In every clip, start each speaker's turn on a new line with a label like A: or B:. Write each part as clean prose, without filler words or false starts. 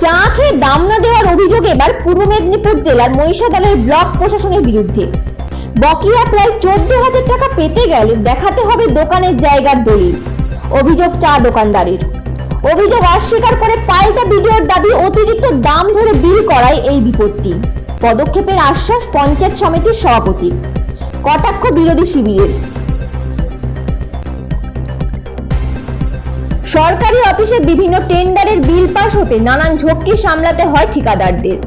A: চা খেয়ে দাম না দেওয়ার অভিযোগ এবার পূর্ব মেদিনীপুর জেলার মহিষাদলের ব্লক প্রশাসনের বিরুদ্ধে। বকেয়া প্রায় 14,000 টাকা পেতে গেলে দেখাতে হবে দোকানের জায়গার দলিল। অভিযোগ চা দোকানদারের। অভিযোগ অস্বীকার করে পাল্টা ভিডিওর দাবি অতিরিক্ত দাম ধরে বিল করায় এই বিপত্তি। পদক্ষেপের আশ্বাস পঞ্চায়েত সমিতির সভাপতির। কটাক্ষ বিরোধী শিবিরের। সরকারি অফিসে বিভিন্ন টেন্ডারের বিল পাস হতে নানান ঝক্কি সামলাতে হয় ঠিকাদারদের।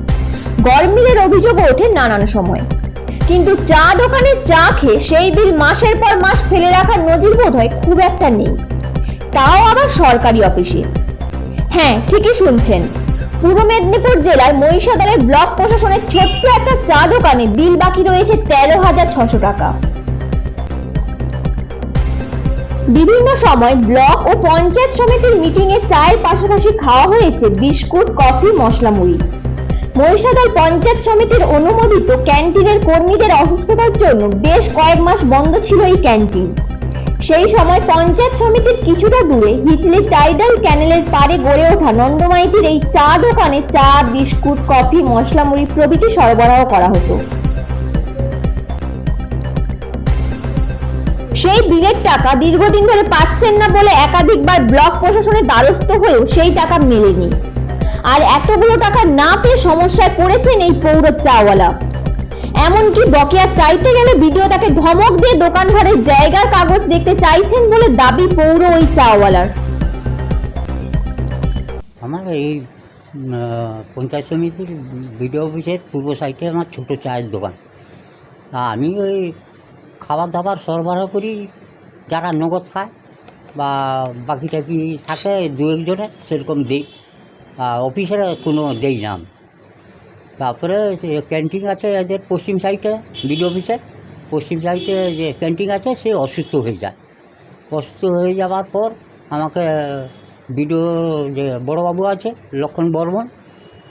A: গরমিলের অভিযোগও ওঠে নানান সময়, কিন্তু চা দোকানে চা খেয়ে সেই বিল মাসের পর মাস ফেলে রাখার নজির বোধ হয় খুব একটা নেই, তাও আবার সরকারি অফিসে। হ্যাঁ, ঠিকই শুনছেন, পূর্ব মেদিনীপুর জেলার মহিষাদলের ব্লক প্রশাসনের ছোট্ট একটা চা দোকানে বিল বাকি রয়েছে 13,600 টাকা। বিভিন্ন সময় ব্লক ও পঞ্চায়েত সমিতির মিটিং এ চায়ের পাশাপাশি খাওয়া হয়েছে বিস্কুট, কফি, মশলা মুড়ি। মহিষাদল পঞ্চায়েত সমিতির অনুমোদিত ক্যান্টিনের কর্মীদের অসুস্থতার জন্য বেশ কয়েক মাস বন্ধ ছিল এই ক্যান্টিন। সেই সময় পঞ্চায়েত সমিতির কিছুটা দূরে হিচলি টাইডাল ক্যানেলের পাড়ে গড়ে ওঠা নন্দমাইতির এই চা দোকানে চা, বিস্কুট, কফি, মশলা মুড়ি প্রভৃতি সরবরাহ করা হতো। সেই বিলের টাকা দীর্ঘদিন ধরে পাচ্ছেন না বলে একাধিকবার ব্লক প্রশাসনের দ্বারস্থ হয়েও সেই টাকা মেলেনি। আর এতগুলো টাকা না পেয়ে সমস্যায় পড়েছেন এই পৌর চাওয়ালা। এমনকি বকেয়া চাইতে গেলে ভিডিও তাকে ধমক দিয়ে দোকান ঘরের জায়গার কাগজ দেখতে চাইছেন বলে দাবি পৌর ওই চাওয়ালার।
B: আমার এই পঞ্চায়েত সমিতির বিডিও অফিসের পূর্ব সাইডে আমার ছোট চায়ের দোকান। আমি ওই খাবার দাবার সরবরাহ করি, যারা নগদ খায় বা বাকি টাকি থাকে দু একজনের সেরকম দিই, অফিসের কোনো দেই না। তারপরে ক্যান্টিন আছে এদের পশ্চিম সাইডে, বিডিও অফিসের পশ্চিম সাইডে যে ক্যান্টিন আছে সে অসুস্থ হয়ে যায়। অসুস্থ হয়ে যাওয়ার পর আমাকে বিডিও যে বড়োবাবু আছে লক্ষণ বর্মন,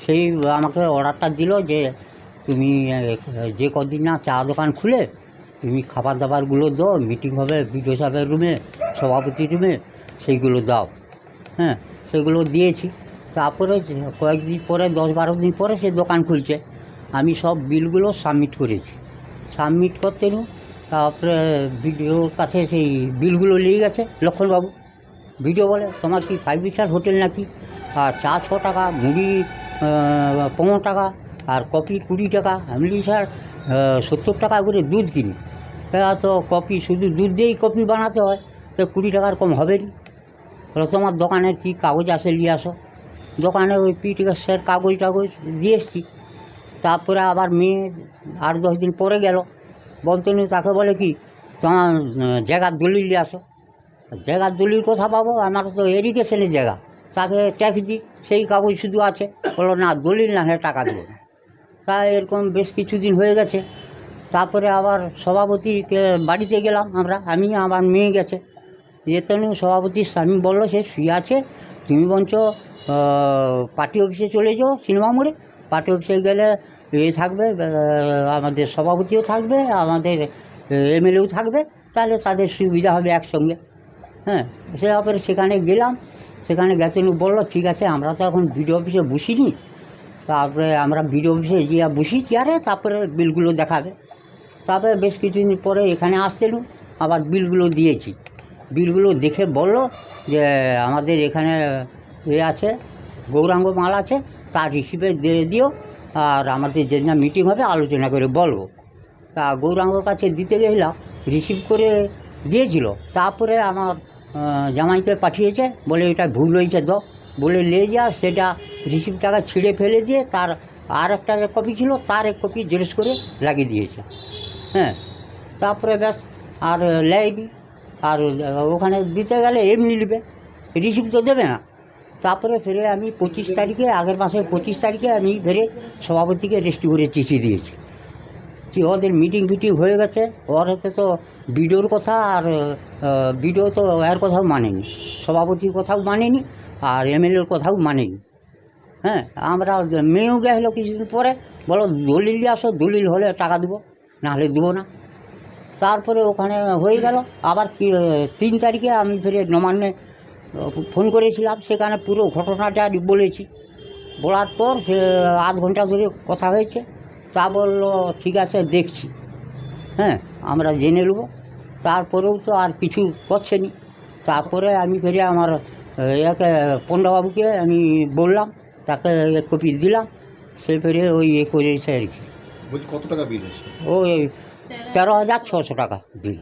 B: সেই আমাকে অর্ডারটা দিল যে তুমি যে কদিন না চা দোকান খুলে তুমি খাবার দাবারগুলো দাও, মিটিং হবে বিডিও সাহেবের রুমে, সভাপতি রুমে, সেইগুলো দাও। হ্যাঁ, সেগুলো দিয়েছি। তারপরে কয়েকদিন পরে 10-12 দিন পরে সে দোকান খুলছে। আমি সব বিলগুলো সাবমিট করেছি। সাবমিট করতে নি, তারপরে ভিডিওর কাছে সেই বিলগুলো নিয়ে গেছে লক্ষণবাবু। ভিডিও বলে, তোমার কি 5 স্টার হোটেল নাকি? আর চা 6 টাকা, মুড়ি 15 টাকা, আর কফি 20 টাকা। আমি বলি স্যার 70 টাকা করে দুধ কিনি, তো কফি শুধু দুধ দিয়েই কফি বানাতে হয়, তো 20 টাকার কম হবে না। বলো তোমার দোকানের কী কাগজ আসে নিয়ে আসো। দোকানে ওই পিটিএসের কাগজ টাগজ দিয়ে এসছি। তারপরে আবার মেয়ে 8-10 দিন পরে গেল, বলতে নি, তাকে বলে কি তোমার জায়গার দলিল নিয়ে আসো। জায়গার দলিল কোথা পাবো, আমার তো এরিগেশনের জায়গা, তাকে ট্যাক্স দিই, সেই কাগজ শুধু আছে। বলো না, দলিল না হলে টাকা দেবো না। তাই এরকম বেশ কিছুদিন হয়ে গেছে। তারপরে আবার সভাপতিকে বাড়িতে গেলাম আমি আমার মেয়ে গেছে, যেতে সভাপতির স্বামী বললো সে শুয়ে আছে, তুমি বঞ্চ পার্টি অফিসে চলে যাও সিনেমা মোড়ে। পার্টি অফিসে গেলে থাকবে, আমাদের সভাপতিও থাকবে, আমাদের এমএলএও থাকবে, তাহলে তাদের সুবিধা হবে একসঙ্গে। হ্যাঁ, তারপরে সেখানে গেলাম। সেখানে গেছে বললো ঠিক আছে, আমরা তো এখন বিডিও অফিসে বসিনি, তারপরে আমরা বিডিও অফিসে গিয়ে বসি চেয়ারে, তারপরে বিলগুলো দেখাবে। তারপরে বেশ কিছুদিন পরে এখানে আসতেন, আবার বিলগুলো দিয়েছি। বিলগুলো দেখে বলল যে আমাদের এখানে আছে গৌরাঙ্গ মাল আছে, তার রিসিভে দিয়ে দিও, আর আমাদের যেদিন মিটিং হবে আলোচনা করে বলবো। তা গৌরাঙ্গর কাছে দিতে গেলাম, রিসিভ করে দিয়েছিল। তারপরে আমার জামাইকে পাঠিয়েছে, বলে এটা ভুল হয়েছে দাও, বলে নিয়ে যা। সেটা রিসিভ টাকা ছিঁড়ে ফেলে দিয়ে তার আর একটা কপি ছিল, তার এক কপি জেরক্স করে লাগিয়ে দিয়েছে। হ্যাঁ, তারপরে ব্যাস আর লেয়নি। আর ওখানে দিতে গেলে এমনি নেবে, রিসিভ তো দেবে না। তারপরে ফিরে আমি 25 তারিখে, আগের মাসের 25 তারিখে আমি ফিরে সভাপতিকে রেস্টি করে চিঠি দিয়েছি কি ওদের মিটিং ফিটিং হয়ে গেছে। ওর হাতে তো বিডিওর কথা, আর বিডিও তো এর কথাও মানেনি, সভাপতির কথাও মানেনি, আর এমএলএর কথাও মানেনি। হ্যাঁ, আমরা মেয়েও গেছিলো কিছুদিন পরে, বলো দলিল নিয়ে আসো, দলিল হলে টাকা দেবো, না হলে দেবো না। তারপরে ওখানে হয়ে গেল। আবার 3 তারিখে আমি ফিরে নবান্নে ফোন করেছিলাম, সেখানে পুরো ঘটনাটা বলেছি। বলার পর সে আধ ঘন্টা ধরে কথা হয়েছে, তা বললো ঠিক আছে দেখছি, হ্যাঁ আমরা জেনে নেব। তারপরেও তো আর কিছু করছে নি। তারপরে আমি ফিরে আমার ইয়াকে পণ্ডাবাবুকে আমি বললাম, তাকে এক কপি দিলাম, সে ফিরে ওই করেছে আর কি।
C: বলছি কত টাকা বিল হয়েছে?
B: ওই 13,600 টাকা বিল।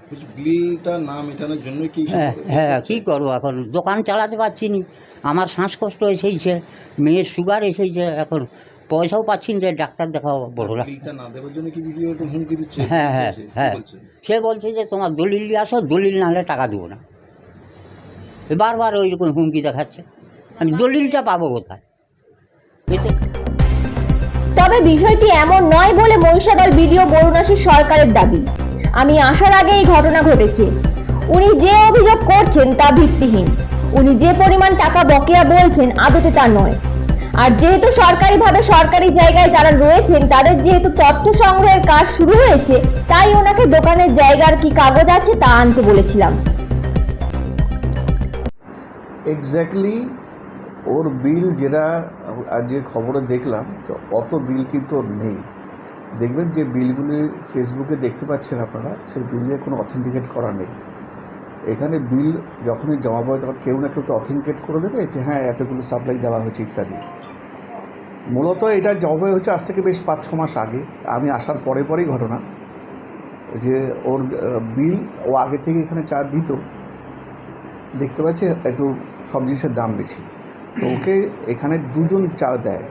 C: বলছি বিলটা না মেটানোর জন্য কি
B: হ্যাঁ হ্যাঁ, কী করবো এখন, দোকান চালাতে পারছি না, আমার শ্বাসকষ্ট এসেছে, মেয়ের সুগার এসেছে, এখন পয়সাও পাচ্ছি না যে ডাক্তার দেখাবো বড় ডাক্তার।
C: বিলটা না দেওয়ার জন্য কি ভিডিও এরকম হুমকি দিচ্ছে?
B: হ্যাঁ হ্যাঁ
C: কি
B: হ্যাঁ,
C: বলছে?
B: সে বলছে যে তোমার দলিল নিয়ে আসো, দলিল না হলে টাকা দেবো না। বারবার ওই রকম হুমকি দেখাচ্ছে, আমি দলিলটা পাবো কোথায়? এতে
A: তবে বিষয়টি এমন নয় বলে মহিষাদল বিডিও বরুণাসী সরকারের দাবি। আমি আসার আগে এই ঘটনা ঘটেছে। উনি যে অভিযোগ করছেন তা ভিত্তিহীন। উনি যে পরিমাণ টাকা বকেয়া বলছেন আদতে তা নয়। আর যেহেতু সরকারিভাবে সরকারি জায়গায় যারা রয়েছেন তাদের যেহেতু তথ্য সংগ্রহের কাজ শুরু হয়েছে, তাই ওনাকে দোকানের জায়গার কি কাগজ আছে তা আনতে বলেছিলাম।
D: এক্স্যাক্টলি ওর বিল যেটা আজকে খবরে দেখলাম, তো অত বিল কিন্তু ওর নেই। দেখবেন যে বিলগুলি ফেসবুকে দেখতে পাচ্ছেন আপনারা, সেই বিলে কোনো অথেন্টিকেট করা নেই। এখানে বিল যখনই জমা পড়ে তখন কেউ না কেউ তো অথেন্টিকেট করে দেবে যে হ্যাঁ এতগুলো সাপ্লাই দেওয়া হয়েছে ইত্যাদি। মূলত এটা জমা হয়েছে আজ থেকে বেশ 5-6 মাস আগে, আমি আসার পরেই ঘটনা। যে ওর বিল ও আগে থেকে এখানে চা দিত, দেখতে পাচ্ছি একটু সব জিনিসের দাম বেশি, তো ওকে এখানে 2 জন চা দেয়।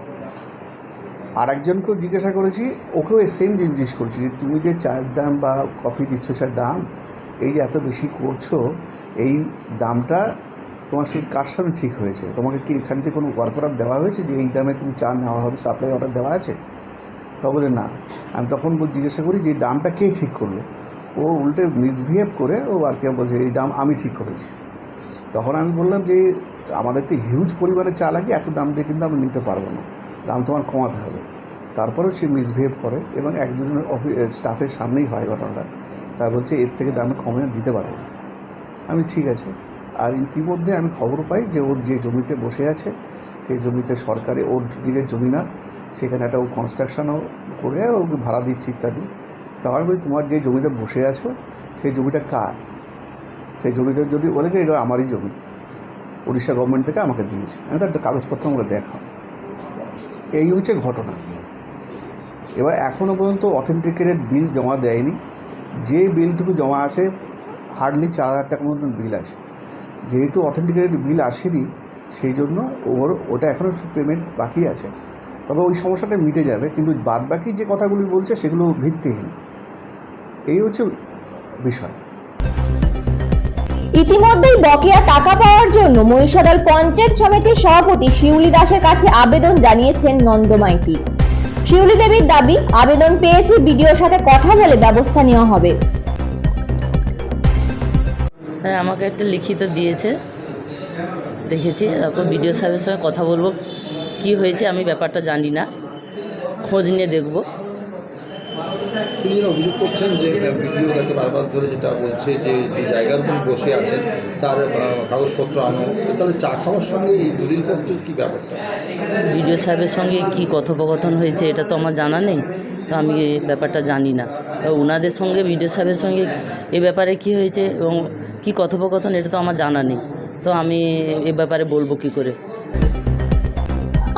D: আর একজনকেও জিজ্ঞাসা করেছি, ওকেও সেম জিজ্ঞেস করেছি যে তুমি যে চায়ের দাম বা কফি দিচ্ছ সে দাম এই যে এত বেশি করছো, এই দামটা তোমার সেই কার সাথে ঠিক হয়েছে? তোমাকে কি এখান থেকে কোনো ওয়ার্ক অর্ডার দেওয়া হয়েছে যে এই দামে তুমি চা নেওয়া হবে, সাপ্লাই অর্ডার দেওয়া আছে? তা বলে না। আমি তখন জিজ্ঞাসা করি যে এই দামটা কে ঠিক করলো? ও উল্টে মিসবিহেভ করে ও আর কি বলছে এই দাম আমি ঠিক করেছি। তখন আমি বললাম যে আমাদের তো হিউজ পরিমাণে চা লাগে, এত দাম দিয়ে কিন্তু আমি নিতে পারবো না, দাম তোমার কমাতে হবে। তারপরেও সে মিসবিহেভ করে এবং এক দুজনের স্টাফের সামনেই হয় ঘটনাটা। তা বলছে এর থেকে দামে কমে দিতে পারবো না। আমি ঠিক আছে। আর ইতিমধ্যে আমি খবর পাই যে ওর যে জমিতে বসে আছে সেই জমিতে সরকারে ওর নিজের জমি না, সেখানে একটা ও কনস্ট্রাকশনও করে ওকে ভাড়া দিচ্ছে ইত্যাদি। তারপর বলি তোমার যে জমিতে বসে আছো সেই জমিটা কার? সেই জমিটা যদি বলে কি এটা আমারই জমি, উড়িষ্যা গভর্নমেন্ট থেকে আমাকে দিয়েছে। আমি তো একটা কাগজপত্র আমরা দেখাও। এই হচ্ছে ঘটনা। এবার এখনও পর্যন্ত অথেন্টিকেটেড বিল জমা দেয়নি। যে বিলটুকু জমা আছে হার্ডলি 4,000 টাকার মতন বিল আছে। যেহেতু অথেন্টিকেটেড বিল আসেনি সেই জন্য ওটা এখনও পেমেন্ট বাকি আছে। তবে ওই সমস্যাটা মিটে যাবে, কিন্তু বাদ বাকি যে কথাগুলি বলছে সেগুলো ভিত্তিহীন। এই হচ্ছে বিষয়।
A: ইতিমধ্যেই বকেয়া টাকা পাওয়ার জন্য মহিষাদল পঞ্চায়েত সমিতির সভাপতি শিউলি দাসের কাছে আবেদন জানিয়েছেন নন্দ মাইতি। শিউলি দেবীর দাবি, আবেদন পেয়েছি, বিডিওর সাথে কথা বলে ব্যবস্থা নেওয়া হবে।
E: হ্যাঁ, আমাকে একটা লিখিত দিয়েছে, দেখেছি। তারপর বিডিও সাহেবের সঙ্গে কথা বলবো, কি হয়েছে আমি ব্যাপারটা জানি না, খোঁজ নিয়ে দেখব।
C: তিনি অভিযোগ করছেন যে ভিডিও তাকে বারবার ধরে যেটা বলছে যে যে জায়গার উপর বসে আছেন তার কাগজপত্র আনো, তাহলে চা খাওয়ার সঙ্গে এই দলিলপত্রের কী ব্যাপারটা?
E: বিডিও সাহেবের সঙ্গে কি কথোপকথন হয়েছে এটা তো আমার জানা নেই, তো আমি এই ব্যাপারটা জানি না। ওনাদের সঙ্গে বিডিও সাহেবের সঙ্গে এ ব্যাপারে কি হয়েছে এবং কি কথোপকথন এটা তো আমার জানা নেই, তো আমি এ ব্যাপারে বলবো কি করে।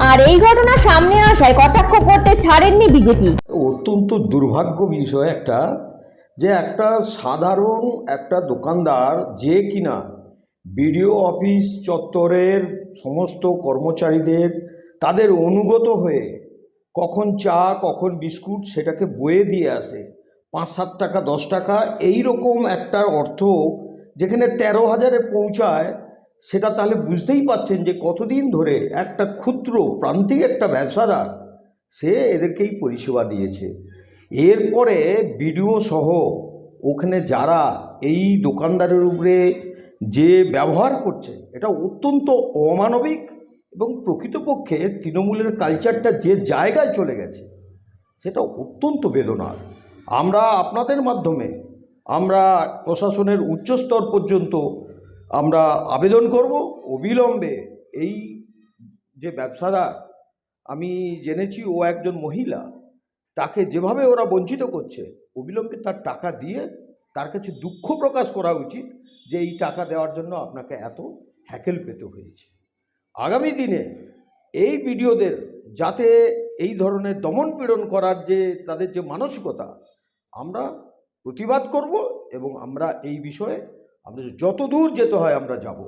A: আর এই ঘটনা সামনে আসায় কটাক্ষ করতে ছাড়েননি বিজেপি।
F: অত্যন্ত দুর্ভাগ্য বিষয় একটা, যে একটা সাধারণ একটা দোকানদার যে কিনা বিডিও অফিস চত্বরের সমস্ত কর্মচারীদের তাদের অনুগত হয়ে কখন চা কখন বিস্কুট সেটাকে বয়ে দিয়ে আসে 5-7 টাকা 10 টাকা এই রকম একটা অর্থ যেখানে 13,000-এ পৌঁছায়, সেটা তাহলে বুঝতেই পাচ্ছেন যে কতদিন ধরে একটা ক্ষুদ্র প্রান্তিক একটা ব্যবসাদার সে এদেরকেই পরিষেবা দিয়েছে। এরপরে বিডিও সহ ওখানে যারা এই দোকানদারের উপরে যে ব্যবহার করছে এটা অত্যন্ত অমানবিক এবং প্রকৃতপক্ষে তৃণমূলের কালচারটা যে জায়গায় চলে গেছে সেটা অত্যন্ত বেদনার। আমরা আপনাদের মাধ্যমে আমরা প্রশাসনের উচ্চস্তর পর্যন্ত আমরা আবেদন করব অবিলম্বে এই যে ব্যবসাদার, আমি জেনেছি ও একজন মহিলা, তাকে যেভাবে ওরা বঞ্চিত করছে, অবিলম্বে তার টাকা দিয়ে তার কাছে দুঃখ প্রকাশ করা উচিত যে এই টাকা দেওয়ার জন্য আপনাকে এত হ্যাকেল পেতে হয়েছে। আগামী দিনে এই ভিডিওদের যাতে এই ধরনের দমন পীড়ন করার যে তাদের যে মানসিকতা, আমরা প্রতিবাদ করব এবং আমরা এই বিষয়ে আমরা যত দূর যেতে হয় আমরা যাব।